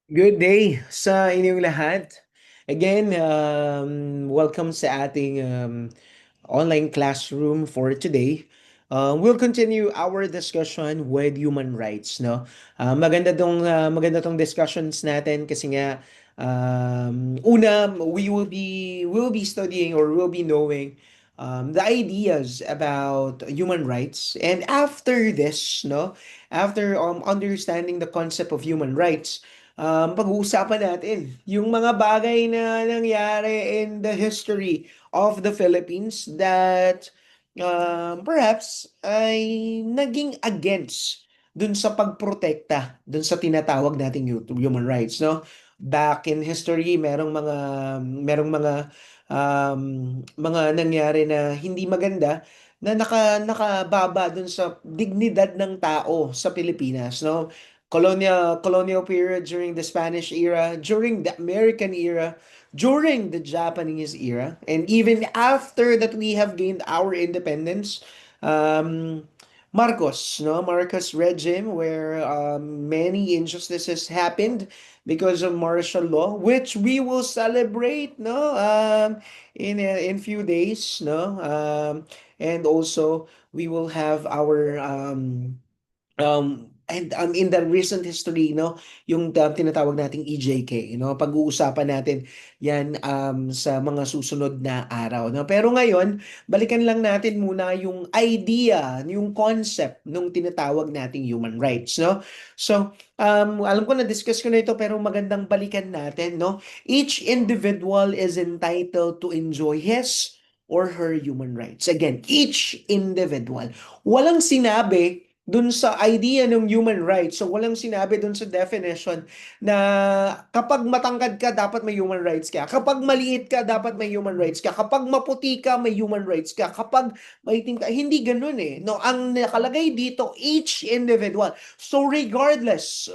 Good day sa inyong lahat. Again, welcome sa ating online classroom for today. We'll continue our discussion with human rights, no? Maganda tong discussions natin kasi nga una we will be studying or we'll be knowing the ideas about human rights. And after this, no, after understanding the concept of human rights, pag-uusapan natin yung mga bagay na nangyari in the history of the Philippines that perhaps ay naging against dun sa pagprotekta dun sa tinatawag nating human rights, no? Back in history, merong mga nangyari na hindi maganda na nakababa dun sa dignidad ng tao sa Pilipinas, no? Colonial period, during the Spanish era, during the American era, during the Japanese era, and even after that we have gained our independence. um, Marcos regime, where many injustices happened because of martial law, which we will celebrate, no, in few days, no, and also we will have our and in the recent history, no, yung tinatawag nating EJK, pag-uusapan natin yan sa mga susunod na araw, no? Pero ngayon, balikan lang natin muna yung idea, yung concept nung tinatawag nating human rights, no? So, alam ko na-discuss ko na ito pero magandang balikan natin, no? Each individual is entitled to enjoy his or her human rights. Again, each individual. Walang sinabi dun sa idea ng human rights. So walang sinabi dun sa definition na kapag matangkad ka, dapat may human rights ka. Kapag maliit ka, dapat may human rights ka. Kapag maputi ka, may human rights ka. Kapag maitim ka, hindi ganun eh. No, ang nakalagay dito, each individual. So regardless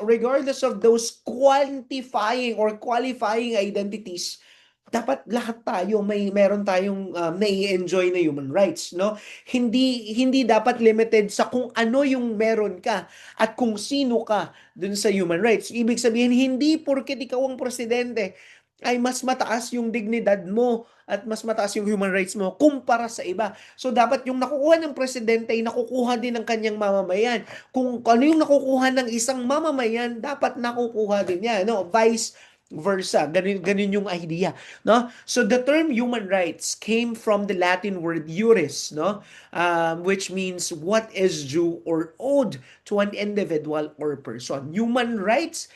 of those quantifying or qualifying identities, dapat lahat tayo meron tayong nai-enjoy na human rights, no? Hindi dapat limited sa kung ano yung meron ka at kung sino ka dun sa human rights. Ibig sabihin, hindi porket ikaw ang presidente ay mas mataas yung dignidad mo at mas mataas yung human rights mo kumpara sa iba. So dapat yung nakukuha ng presidente ay nakukuha din ng kanyang mamamayan. Kung ano yung nakukuha ng isang mamamayan, dapat nakukuha din niya, no? Vice versa. Ganun yung idea, no? So the term human rights came from the Latin word iuris, no? Which means what is due or owed to an individual or person. Human rights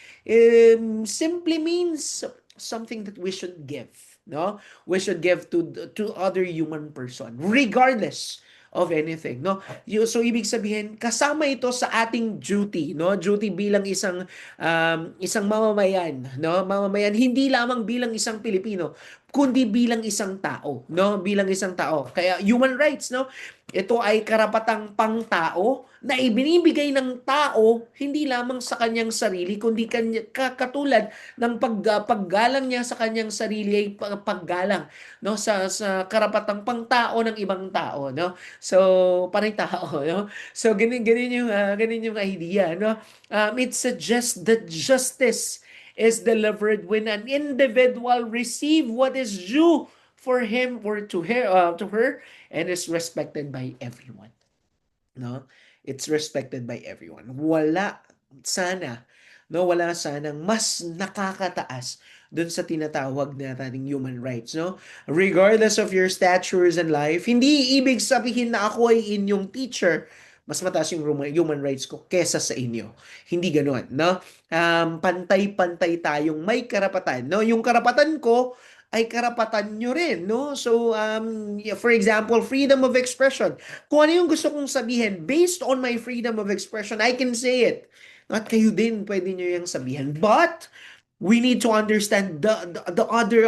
simply means something that we should give, no? We should give to other human person regardless of anything, no? So ibig sabihin, kasama ito sa ating duty, no? Duty bilang isang mamamayan, no? Mamamayan hindi lamang bilang isang Pilipino, kundi bilang isang tao, no? Bilang isang tao. Kaya human rights, no? Ito ay karapatang pangtao na ibinibigay ng tao hindi lamang sa kanyang sarili, kundi katulad ng paggalang niya sa kanyang sarili ay paggalang, no, sa karapatang pangtao ng ibang tao, no? So parang tao, no? So ganun yung idea, no? It suggests that justice is delivered when an individual receive what is due for him or to her, and is respected by everyone, no? It's respected by everyone. Wala sanang mas nakakataas dun sa tinatawag na nating human rights, no? Regardless of your statures in life, hindi ibig sabihin na ako ay inyong teacher, mas mataas yung human rights ko kesa sa inyo. Hindi ganoon, no? Pantay-pantay tayong may karapatan, no? Yung karapatan ko ay karapatan nyo rin, no? So, yeah, for example, freedom of expression. Kung ano yung gusto kong sabihin, based on my freedom of expression, I can say it. At kayo din, pwede nyo yung sabihin. But, we need to understand the other,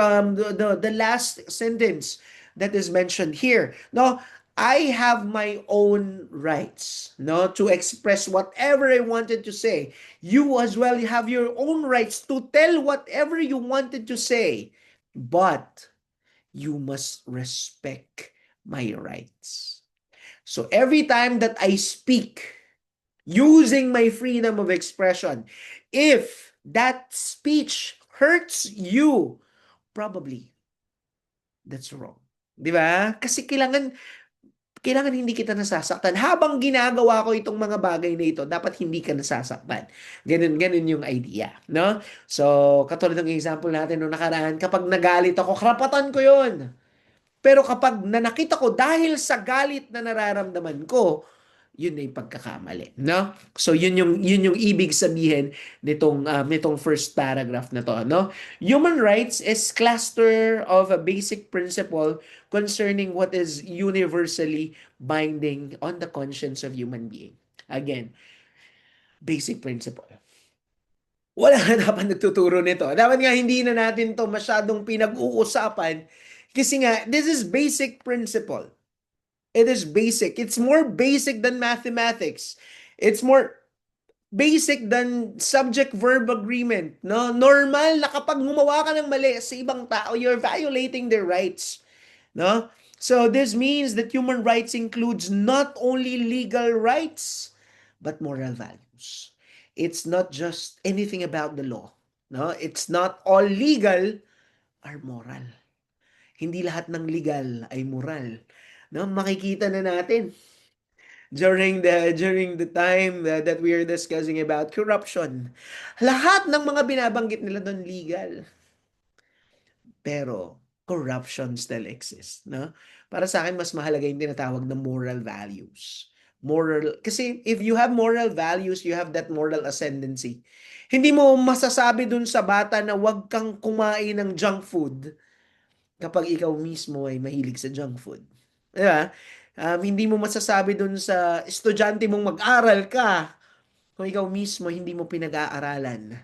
the last sentence that is mentioned here. No, I have my own rights, no, to express whatever I wanted to say. You as well, you have your own rights to tell whatever you wanted to say. But you must respect my rights. So every time that I speak using my freedom of expression, if that speech hurts you, probably that's wrong. 'Di ba? Kasi kailangan hindi kita nasasaktan. Habang ginagawa ko itong mga bagay na ito, dapat hindi ka nasasaktan. Ganun, ganun yung idea, no? So, katulad ng example natin nung nakaraan, kapag nagalit ako, karapatan ko yun. Pero kapag nanakit ako dahil sa galit na nararamdaman ko, yun na yung pagkakamali, no? So yun yung ibig sabihin nitong first paragraph na to, no? Human rights is cluster of a basic principle concerning what is universally binding on the conscience of human being. Again, basic principle. Wala na dapat nagtuturo nito. Dapat nga hindi na natin to masyadong pinag-uusapan kasi nga, this is basic principle. It is basic. It's more basic than mathematics. It's more basic than subject-verb agreement. No? Normal na kapag gumawa ka ng mali sa ibang tao, you're violating their rights. No? So this means that human rights includes not only legal rights, but moral values. It's not just anything about the law. No? It's not all legal are moral. Hindi lahat ng legal ay moral. No, makikita na natin during the time that we are discussing about corruption. Lahat ng mga binabanggit nila doon legal, pero corruption still exists, no? Para sa akin mas mahalaga yung tinatawag na moral values. Kasi if you have moral values, you have that moral ascendancy. Hindi mo masasabi dun sa bata na wag kang kumain ng junk food kapag ikaw mismo ay mahilig sa junk food. Di ba? Hindi mo masasabi dun sa estudyante mong mag-aral ka kung ikaw mismo hindi mo pinag-aaralan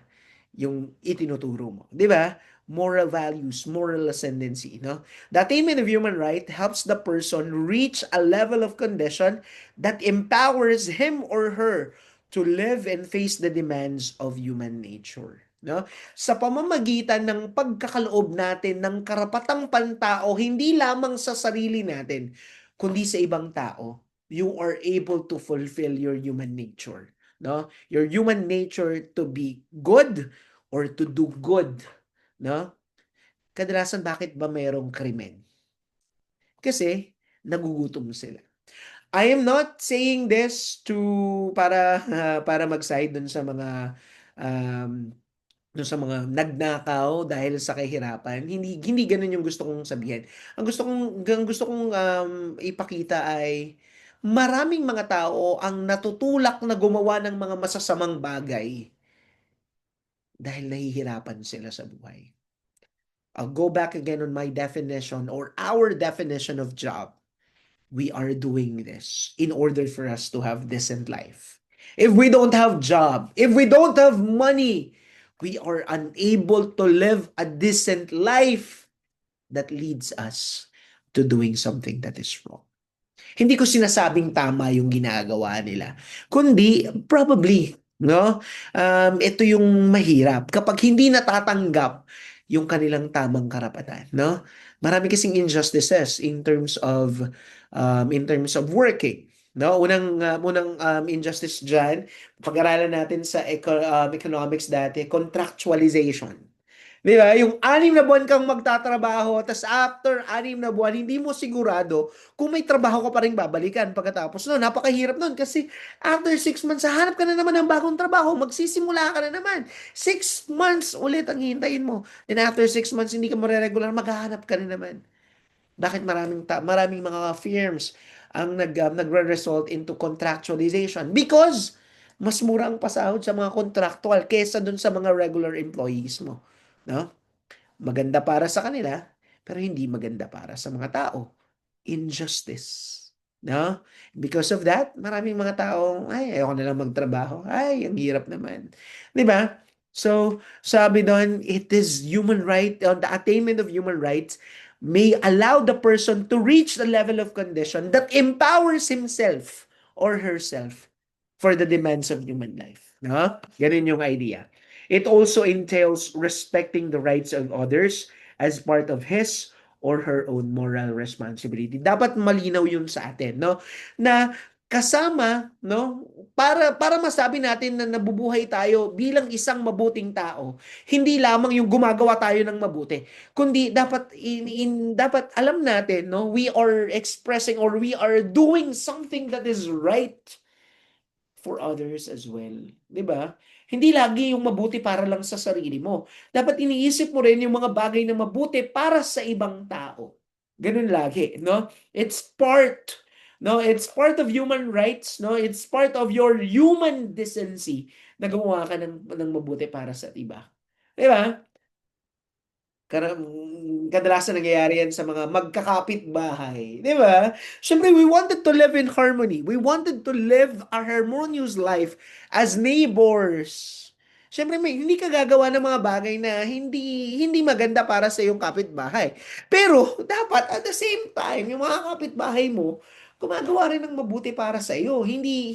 yung itinuturo mo. Di ba? Moral values, moral ascendancy. No? The attainment of human right helps the person reach a level of condition that empowers him or her to live and face the demands of human nature. No? Sa pamamagitan ng pagkakaloob natin ng karapatang pantao, hindi lamang sa sarili natin, kundi sa ibang tao, you are able to fulfill your human nature. No? Your human nature to be good or to do good. No? Kadalasan bakit ba mayroong krimen? Kasi nagugutom sila. I am not saying this para mag-side dun sa mga um, nagnakaw dahil sa kahirapan. Hindi ganoon yung gusto kong sabihin. Ang gusto kong ipakita ay maraming mga tao ang natutulak na gumawa ng mga masasamang bagay dahil nahihirapan sila sa buhay. I'll go back again on my definition or our definition of job. We are doing this in order for us to have decent life. If we don't have job, if we don't have money, we are unable to live a decent life that leads us to doing something that is wrong. Hindi ko sinasabing tama yung ginagawa nila, kundi probably, no? Ito yung mahirap kapag hindi natatanggap yung kanilang tamang karapatan, no? Marami kasing injustices in terms of working. No, unang injustice diyan, pag-aralan natin sa economics dati, contractualization. Di ba? Yung 6 na buwan kang magtatrabaho, tas after 6 na buwan, hindi mo sigurado kung may trabaho ka pa rin babalikan pagkatapos no, napakahirap nun kasi after 6 months, hahanap ka na naman ng bagong trabaho, magsisimula ka na naman. 6 months ulit ang hihintayin mo. And after 6 months, hindi ka regular, maghahanap ka na naman. Bakit maraming mga firms ang nagre-result into contractualization? Because mas mura ang pasahod sa mga contractual kaysa dun sa mga regular employees mo. No? Maganda para sa kanila, pero hindi maganda para sa mga tao. Injustice. No? Because of that, maraming mga tao, ay, ayoko na lang magtrabaho. Ay, ang hirap naman. Di ba? So, sabi doon, it is human right, the attainment of human rights may allow the person to reach the level of condition that empowers himself or herself for the demands of human life. No? Ganun yung idea. It also entails respecting the rights of others as part of his or her own moral responsibility. Dapat malinaw yun sa atin, no? Na kasama, no? Para masabi natin na nabubuhay tayo bilang isang mabuting tao, hindi lamang yung gumagawa tayo ng mabuti, kundi dapat dapat alam natin, no, we are expressing or we are doing something that is right for others as well. 'Di ba? Hindi lagi yung mabuti para lang sa sarili mo. Dapat iniisip mo rin yung mga bagay na mabuti para sa ibang tao. Ganun lagi, no? It's part, no? It's part of human rights, no? It's part of your human decency na gumawa ka ng mabuti para sa iba. 'Di ba? Kadalasan nangyayari yan sa mga magkakapit-bahay. Di ba? Siyempre, we wanted to live in harmony. We wanted to live a harmonious life as neighbors. Siyempre, hindi ka gagawa ng mga bagay na hindi maganda para sa iyong kapitbahay. Pero, dapat at the same time, yung mga kapitbahay mo, gumagawa rin ng mabuti para sa iyo. Hindi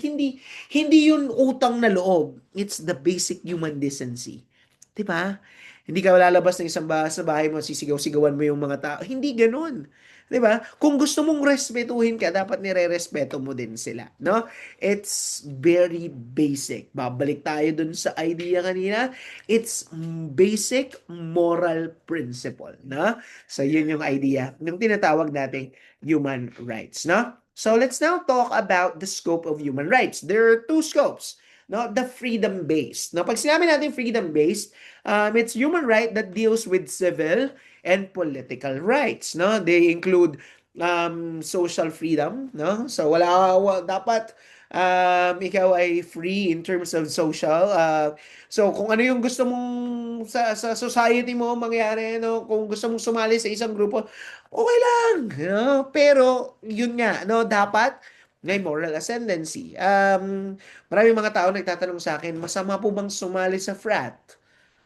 yun utang na loob. It's the basic human decency. 'Di ba? Hindi ka lalabas ng isang sa bahay mo, sisigaw-sigawan mo yung mga tao. Hindi ganoon. 'Di ba? Kung gusto mong respetuhin ka, dapat nire-respeto mo din sila, no? It's very basic. Babalik tayo dun sa idea kanina. It's basic moral principle, no? So yun yung idea ng tinatawag nating human rights, no? So let's now talk about the scope of human rights. There are two scopes, no? The freedom-based. No, pag sinabi natin freedom-based, it's human right that deals with civil and political rights, no? They include social freedom, no? So dapat ikaw ay free in terms of social. So kung ano yung gusto mong sa society mo mangyari, no? Kung gusto mong sumali sa isang grupo, okay lang, no? Pero yun nga, no, dapat may moral ascendancy. Maraming mga tao nagtatanong sa akin, masama po bang sumali sa frat?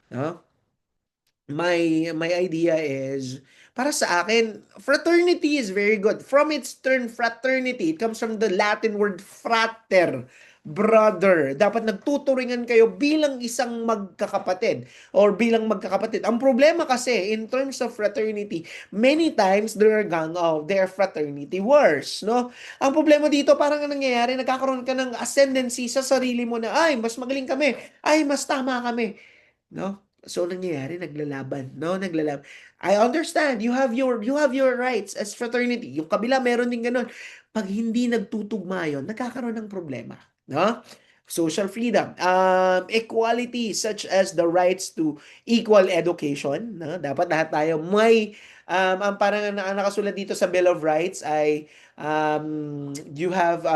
No? My idea is, para sa akin, fraternity is very good. From its term fraternity, it comes from the Latin word frater, brother. Dapat nagtuturingan kayo bilang isang magkakapatid or bilang magkakapatid. Ang problema kasi, in terms of fraternity, many times there are fraternity wars, no? Ang problema dito, parang ang nangyayari, nagkakaroon ka ng ascendancy sa sarili mo na, ay, mas magaling kami, ay, mas tama kami. No? So nangyayari naglalaban, no? Naglalaban. I understand you have your rights as fraternity. Yung kabila meron din ganun. Pag hindi nagtutugma yon, nagkakaroon ng problema, no? Social freedom, equality such as the rights to equal education, no? Dapat lahat tayo may ang parang nakasulat dito sa Bill of Rights ay you have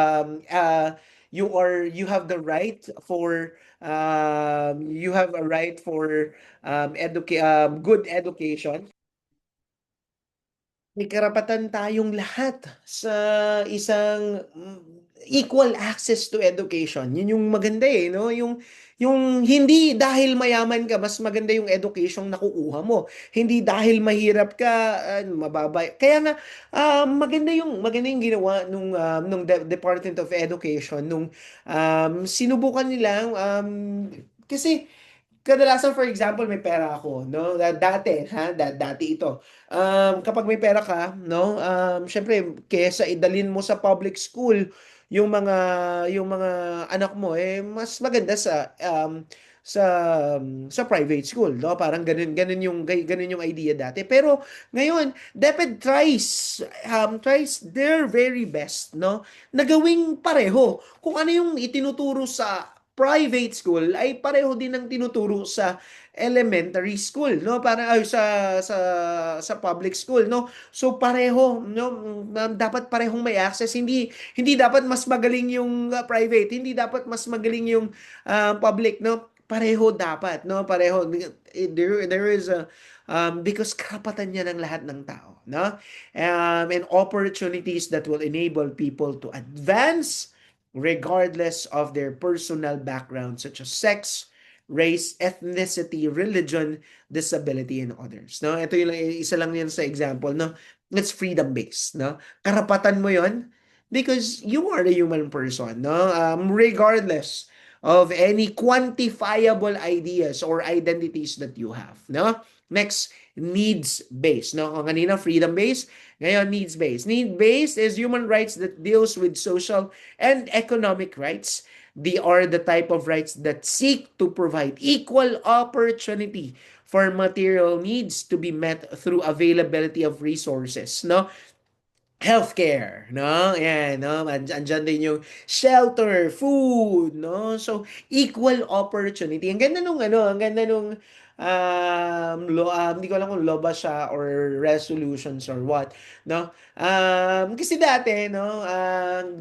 you have the right for you have a right for good education. May karapatan tayong lahat sa isang equal access to education. Yun yung maganda eh, no? Yung hindi dahil mayaman ka, mas maganda yung education na nakukuha mo. Hindi dahil mahirap ka, mababa. Kaya nga, maganda yung ginawa nung Department of Education, nung sinubukan nila, kasi kadalasan, for example, may pera ako, no? Dati, ha? Dati ito. Kapag may pera ka, no? Syempre, kesa idalin mo sa public school yung mga anak mo, eh mas maganda sa sa private school, no? Parang ganun yung idea dati. Pero ngayon, DepEd tries their very best, no? Na gawing pareho. Kung ano yung itinuturo sa private school ay pareho din ng tinuturo sa elementary school, no? Para ay sa public school, no? So pareho, no? Dapat parehong may access. Hindi dapat mas magaling yung private, hindi dapat mas magaling yung public, no? Pareho dapat, no? Pareho. There is a because karapatan niya ng lahat ng tao, no? And opportunities that will enable people to advance regardless of their personal background such as sex, race, ethnicity, religion, disability, and others. No, ito yung isa lang yan sa example, no. It's freedom-based, no. Karapatan mo 'yon because you are a human person, no. Regardless of any quantifiable ideas or identities that you have, no. Next, needs-based. No? Kung kanina, freedom-based, ngayon, needs-based. Need-based is human rights that deals with social and economic rights. They are the type of rights that seek to provide equal opportunity for material needs to be met through availability of resources, no? Healthcare, no? Yan, no? Andyan din yung shelter, food, no? So, equal opportunity. Ang ganda nung ano, ang ganda nung hindi ko alam kung law ba siya or resolutions or what, no? Kasi dati, no,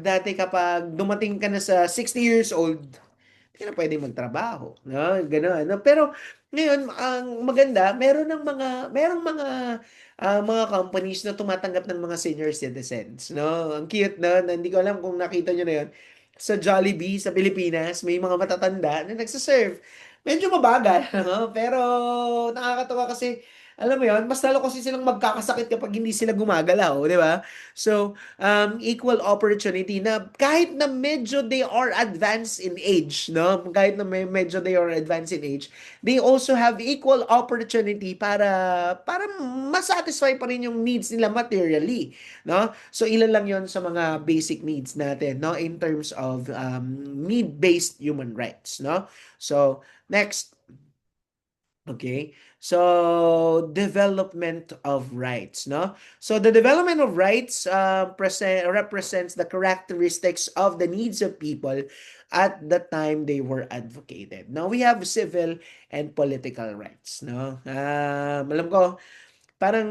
dati kapag dumating ka na sa 60 years old, hindi ka na pwedeng magtrabaho, no? Gano'n, no? Pero ngayon, ang maganda, merong mga companies na tumatanggap ng mga senior citizens, no? Ang cute, no? Na hindi ko alam kung nakita nyo na yun. Sa Jollibee, sa Pilipinas, may mga matatanda na nagsaserve. Medyo mabagal, no? Pero nakakatawa kasi, alam mo yun, mas lalo kasi silang magkakasakit kapag hindi sila gumagalaw, di ba? So, equal opportunity na kahit na medyo they are advanced in age, no? Kahit na medyo they are advanced in age, they also have equal opportunity para masatisfy pa rin yung needs nila materially, no? So ilan lang 'yon sa mga basic needs natin, no, in terms of need-based human rights, no? So next, okay. So, development of rights, no? So, the development of rights represents the characteristics of the needs of people at the time they were advocated. Now, we have civil and political rights, no? Alam ko, parang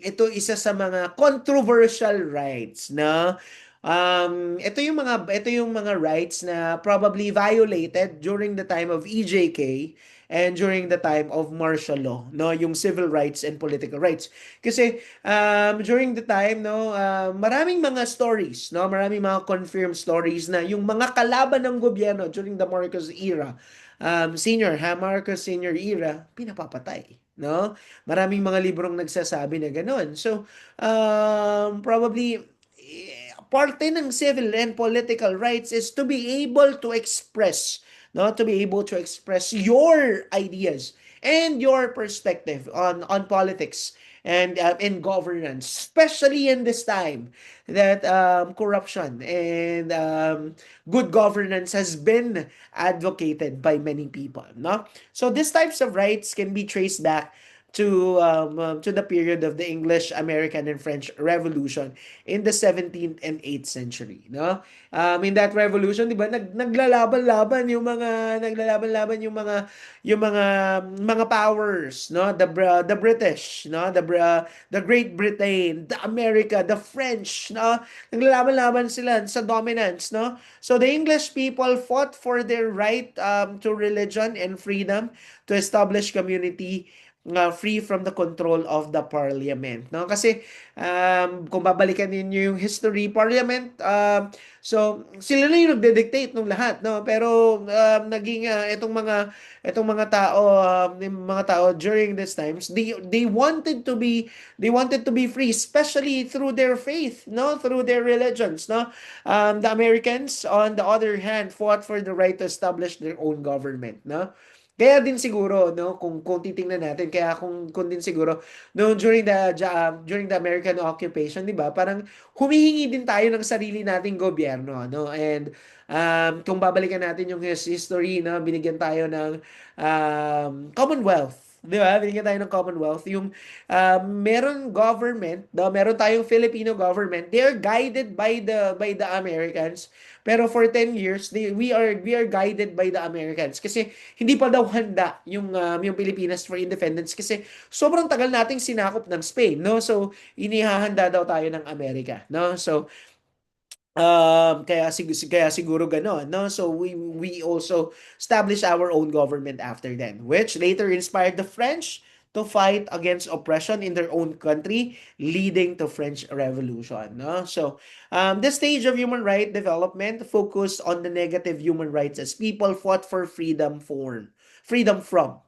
ito isa sa mga controversial rights, no? Ito yung mga rights na probably violated during the time of EJK and during the time of martial law, no, yung civil rights and political rights. Kasi during the time, no, maraming mga stories, no, maraming mga confirmed stories na yung mga kalaban ng gobyerno during the Marcos era, Marcos Senior era, pinapapatay, no? Maraming mga librong nagsasabi na gano'n. So, probably parte ng civil and political rights is to be able to express, no, to be able to express your ideas and your perspective on politics and in governance, especially in this time that corruption and good governance has been advocated by many people, no? So these types of rights can be traced back to the period of the English, American, and French Revolution in the 17th and 8th century, no? In that revolution, 'di ba, naglalaban-laban yung mga powers, no? The British, no? The Great Britain, the America, the French, no? Naglalaban-laban sila sa dominance, no? So the English people fought for their right to religion and freedom to establish community free from the control of the parliament, no? Kasi kung babalikan niyo yung history, parliament, so sila na yung nagde-dictate ng lahat, no? Pero naging itong mga tao, yung mga tao during these times, they wanted to be free, especially through their faith, no? Through their religions, no? The Americans, on the other hand, fought for the right to establish their own government, no? Kaya din siguro, no, kung titingnan natin, kaya kung din siguro no, during the American occupation, 'di ba? Parang humihingi din tayo ng sarili nating gobyerno, no? And kung babalikan natin yung history, no, binigyan tayo ng Commonwealth. 'Di ba? Binigyan tayo ng Commonwealth. Yung meron government, no, meron tayong Filipino government. They're guided by the Americans. Pero for 10 years, we are guided by the Americans kasi hindi pa daw handa yung Pilipinas for independence kasi sobrang tagal nating sinakop ng Spain, no? So inihahanda daw tayo ng Amerika, no? So kaya siguro gano'n, no? So we also established our own government after then, which later inspired the French to fight against oppression in their own country, leading to French Revolution, no? So this stage of human right development focused on the negative human rights as people fought for freedom from,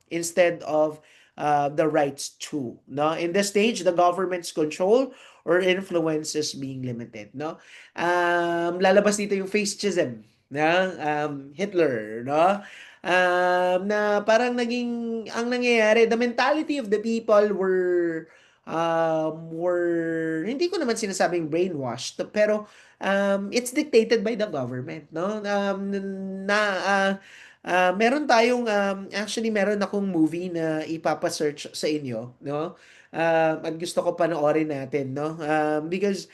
instead of the rights to, no? In this stage, the government's control or influence is being limited, no? Lalabas dito yung fascism, na Hitler, no? Na parang naging ang nangyayari, the mentality of the people were hindi ko naman sinasabing brainwashed, pero it's dictated by the government, no? Na meron tayong actually meron akong movie na ipapa-search sa inyo, no? At gusto ko panoorin natin, no? Because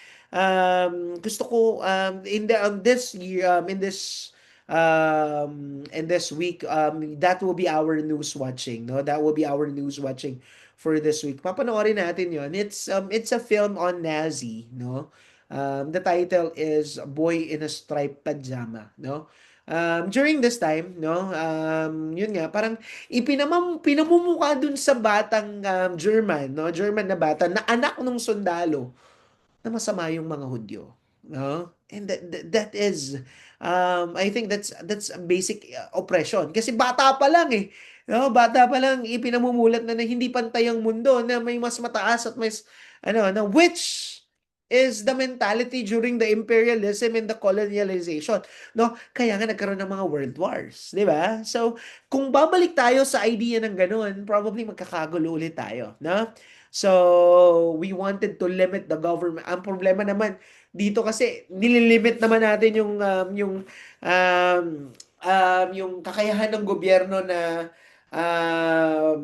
gusto ko in this year in this week, that will be our news watching, no? That will be our news watching for this week. Papanoorin natin 'yon. It's a film on Nazi, no? The title is Boy in a Striped Pajama, no? During this time, no, yun nga, parang pinamumukha dun sa batang German, no, German na bata na anak ng sundalo na masama yung mga Hudyo, no? And that is I think that's a basic oppression kasi bata pa lang eh. No, bata pa lang ipinamumulat na hindi pantay ang mundo na may mas mataas at mas ano na which is the mentality during the imperialism and the colonialization, no? Kaya nga nagkaroon ng mga world wars, 'di ba? So, kung babalik tayo sa idea ng ganun, probably magkakagulo ulit tayo, no? So, we wanted to limit the government. Ang problema naman dito kasi nililimit naman natin um, yung kakayahan ng gobyerno um,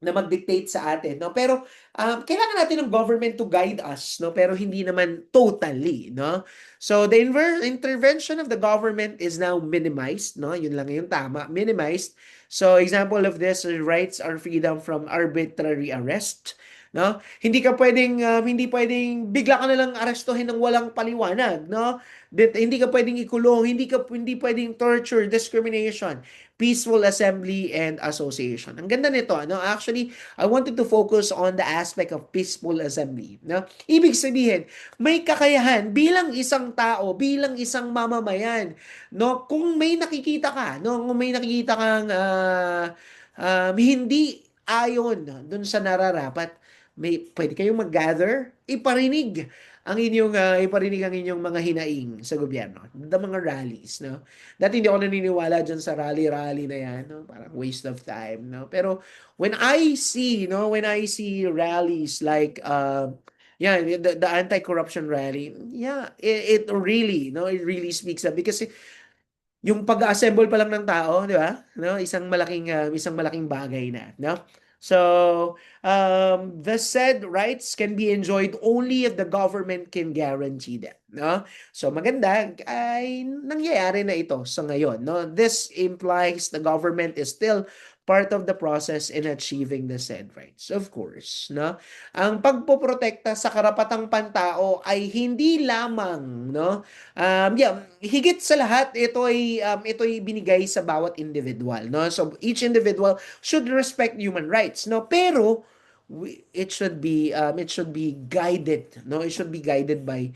na mag-dictate sa atin, no? Pero kailangan natin ng government to guide us, no? Pero hindi naman totally, no? So the intervention of the government is now minimized, no? Yun lang yung tama, minimized. So example of this rights or freedom from arbitrary arrest, no? Hindi pwedeng bigla ka na lang arestuhin ng walang paliwanag, no? Hindi ka pwedeng ikulong, hindi pwedeng torture, discrimination, peaceful assembly and association. Ang ganda nito, no? Actually, I wanted to focus on the aspect of peaceful assembly, no? Ibig sabihin, may kakayahan bilang isang tao, bilang isang mamamayan, no? Kung may nakikita ka, no? Kung may nakikita kang hindi ayon dun sa nararapat, pwede kayong mag-gather, iparinig ang inyong mga hinaing sa gobyerno, the mga rallies, no? Dati hindi ako naniniwala dyan sa rally-rally na yan, no? Parang waste of time, no? Pero when I see rallies like, yeah, the anti-corruption rally, yeah, it really, no? It really speaks up because yung pag-assemble pa lang ng tao, di ba? No, isang malaking bagay na, no? So, the said rights can be enjoyed only if the government can guarantee them, no? So, maganda ay nangyayari na ito sa ngayon, no? This implies the government is still part of the process in achieving the said rights. Of course, no? Ang pagpoprotekta sa karapatang pantao ay hindi lamang, no? Yeah, higit sa lahat, ito ay binigay sa bawat individual, no? So each individual should respect human rights, no? Pero it should be guided, no? It should be guided by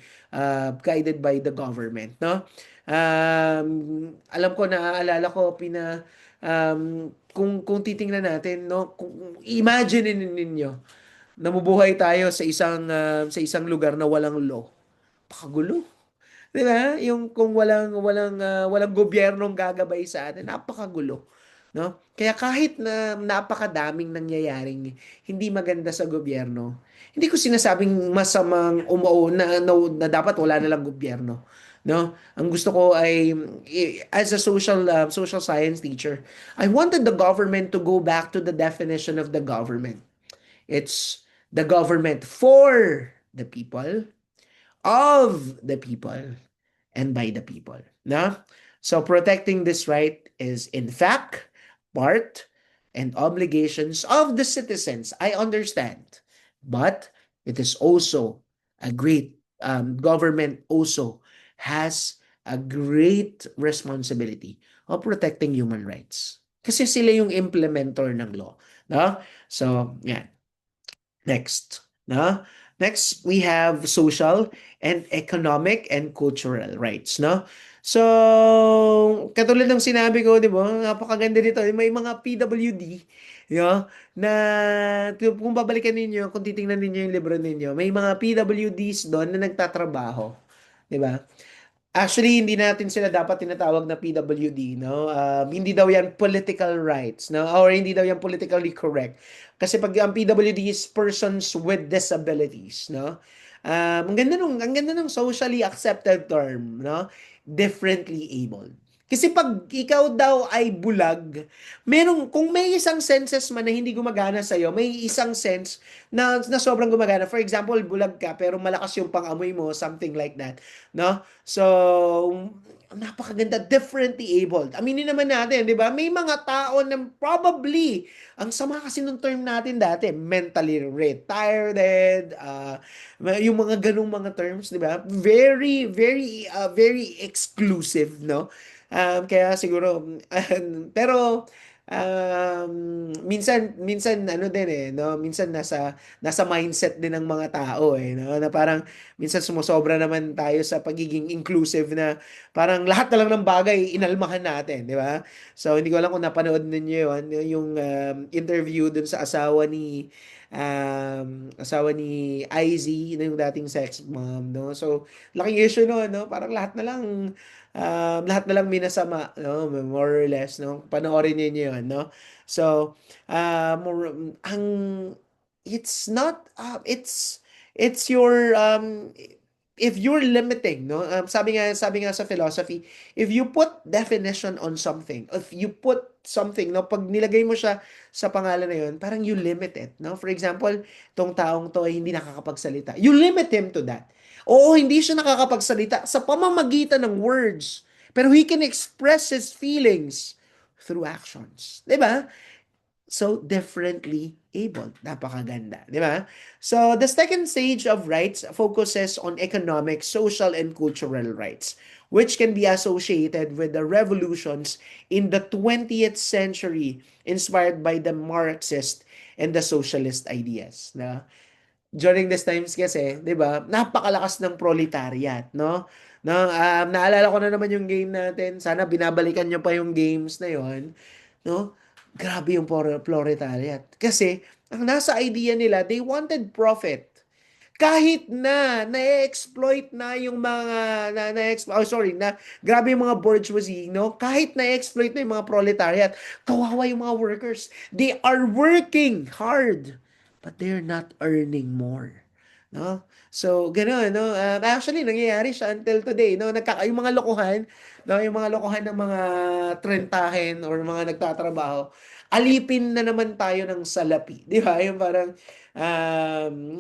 the government, no? Alam ko, naaalala ko kung titingnan natin, no? Kung imagine ninyo, namubuhay tayo sa isang lugar na walang law. Pakagulo. 'Di ba? Yung kung walang gobyernong gagabay sa atin, napakagulo, 'no? Kaya kahit na napakadaming nangyayaring hindi maganda sa gobyerno, hindi ko sinasabing masamang na dapat wala na lang gobyerno, 'no? Ang gusto ko ay as a social science teacher, I wanted the government to go back to the definition of the government. It's the government for the people, of the people, and by the people. No? So protecting this right is in fact part and obligations of the citizens. I understand. But it is also a great government also has a great responsibility of protecting human rights. Kasi sila yung implementer ng law. No? So, yeah. Next. No? Next, we have social and economic and cultural rights, no? So, katulad ng sinabi ko, di ba? Napakaganda nito. May mga PWD, na kung babalikan ninyo, kung titingnan ninyo yung libro ninyo, may mga PWDs doon na nagtatrabaho, di ba? Actually, hindi natin sila dapat tinatawag na PWD, no? Hindi daw yan political rights, no? Or hindi daw yan politically correct. Kasi pag ang PWD is persons with disabilities, no? Ang ganda nung socially accepted term, no? Differently able. Kasi pag ikaw daw ay bulag, kung may isang senses man na hindi gumagana sa'yo, may isang sense na sobrang gumagana. For example, bulag ka, pero malakas yung pang-amoy mo, something like that, no? So, napakaganda, differently abled. Aminin naman natin, di ba? May mga tao na probably, ang sama kasi nung term natin dati, mentally retarded, yung mga ganung mga terms, di ba? Very, very, very exclusive, no? Kaya siguro, pero, minsan ano din eh, no? Minsan nasa mindset din ng mga tao eh, no? Na parang minsan sumosobra naman tayo sa pagiging inclusive na parang lahat na lang ng bagay inalmahan natin, di ba? So hindi ko alam kung napanood ninyo yun, yung interview dun sa asawa ni IZ, yung dating sex mom, no? So laking issue no, no? Parang lahat na lang minasama, no? More or less, no? Panoorin niyo yun, no? So, ang it's not it's your if you're limiting, no, sabi nga sa philosophy, if you put definition on something, if you put something, no, pag nilagay mo siya sa pangalan na yun, parang you limit it, no. For example, tong taong to ay hindi nakakapagsalita, you limit him to that. Oo, hindi siya nakakapagsalita sa pamamagitan ng words, pero he can express his feelings through actions, 'di ba? So differently able. Napakaganda, di ba? So the second stage of rights focuses on economic, social, and cultural rights, which can be associated with the revolutions in the 20th century inspired by the Marxist and the socialist ideas. Na during these times kasi, 'di ba? Napakalakas ng proletariat, no? No, naalala ko na naman yung game natin. Sana binabalikan nyo pa yung games na yon, no? Grabe yung proletariat. Kasi ang nasa idea nila, they wanted profit. Kahit na-exploit na yung mga grabe yung mga bourgeoisie, no? Kahit na-exploit na yung mga proletariat, kawawa yung mga workers. They are working hard, but they're not earning more. No? So, gano'n, no? Actually, nangyayari siya until today, no? Yung mga lokohan, no? Yung mga lokohan ng mga trentahin or mga nagtatrabaho, alipin na naman tayo ng salapi. Di ba? Yung parang,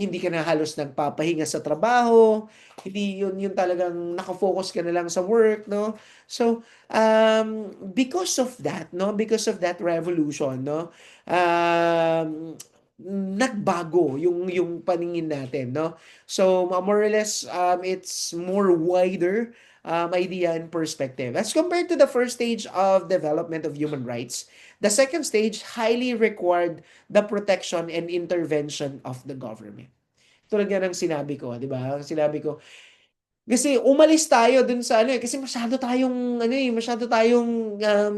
hindi ka na halos nagpapahinga sa trabaho, hindi yun talagang nakafocus ka na lang sa work, no? So, because of that, no? Because of that revolution, no? Nagbago yung paningin natin, no? So, more or less, it's more wider idea and perspective. As compared to the first stage of development of human rights, the second stage highly required the protection and intervention of the government. Tulad nga ng sinabi ko, di ba? Sinabi ko, kasi umalis tayo dun sa ano eh, kasi masyado tayong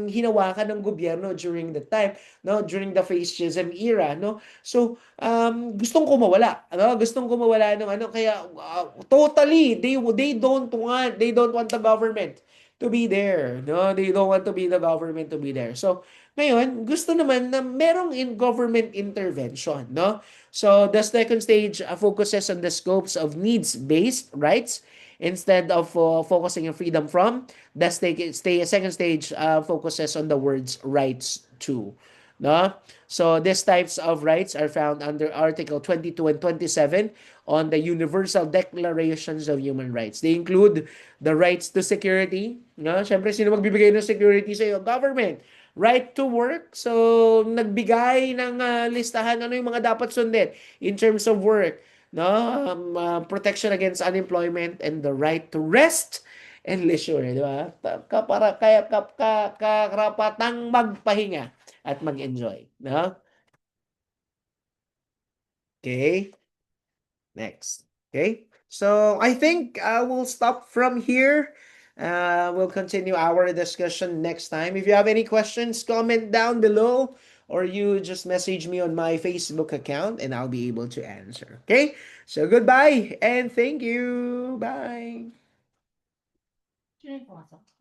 hinawakan ng gobyerno during the time, no? During the fascism era, no? So, gustong kumawala, ano? Gustong kumawala ng ano, kaya totally they don't want the government to be there, no? They don't want to be the government to be there. So, ngayon, gusto naman na merong government intervention, no? So, the second stage focuses on the scopes of needs-based rights instead of focusing on freedom from. Second stage focuses on the words rights to. No? So these types of rights are found under Article 22 and 27 on the Universal Declarations of Human Rights. They include the rights to security. No? Siyempre, sino magbibigay ng security sa iyo? Government. Right to work. So, nagbigay ng listahan ano yung mga dapat sundin in terms of work, no? Protection against unemployment and the right to rest and leisure, di ba? Karapatang magpahinga at mag-enjoy, no? Okay, next. Okay, so I think we'll stop from here. We'll continue our discussion next time. If you have any questions, comment down below or you just message me on my Facebook account and I'll be able to answer. Okay, so goodbye and thank you. Bye. Sino yung pumasok?